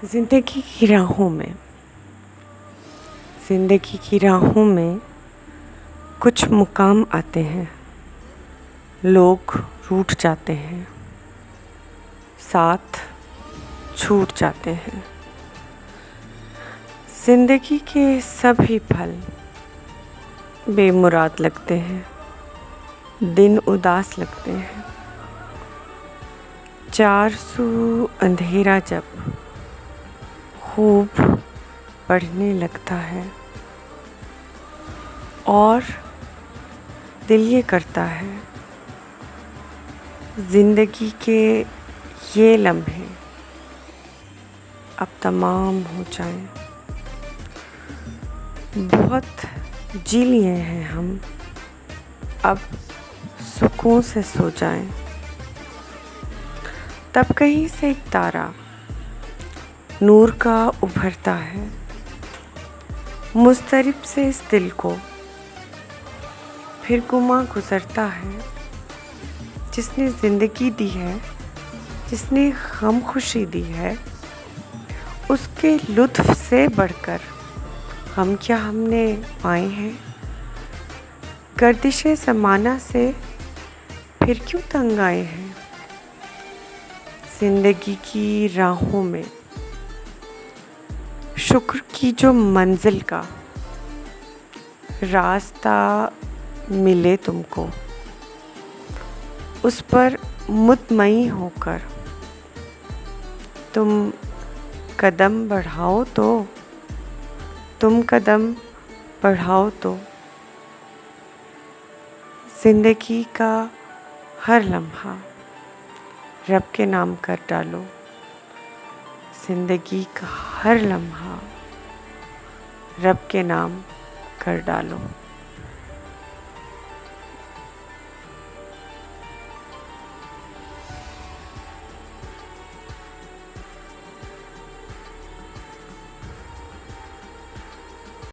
ज़िंदगी की राहों में कुछ मुकाम आते हैं, लोग रूठ जाते हैं, साथ छूट जाते हैं। ज़िंदगी के सभी पल बेमुराद लगते हैं, दिन उदास लगते हैं। चारसू अंधेरा जब खूब बढ़ने लगता है और दिल ये करता है ज़िंदगी के ये लम्हे अब तमाम हो जाएं। बहुत जी लिए हैं हम, अब सुकून से सो जाएं। तब कहीं से एक तारा नूर का उभरता है, मुस्तरिब से इस दिल को फिर गुमा गुज़रता है। जिसने ज़िंदगी दी है, जिसने गम खुशी दी है, उसके लुत्फ़ से बढ़कर हम क्या हमने पाए हैं। गर्दिशे ज़माना से फिर क्यों तंग आए हैं। ज़िंदगी की राहों में शुक्र की जो मंजिल का रास्ता मिले तुमको, उस पर मुतमईन होकर तुम कदम बढ़ाओ तो ज़िंदगी का हर लम्हा रब के नाम कर डालो। ज़िंदगी का हर लम्हा रब के नाम कर डालो।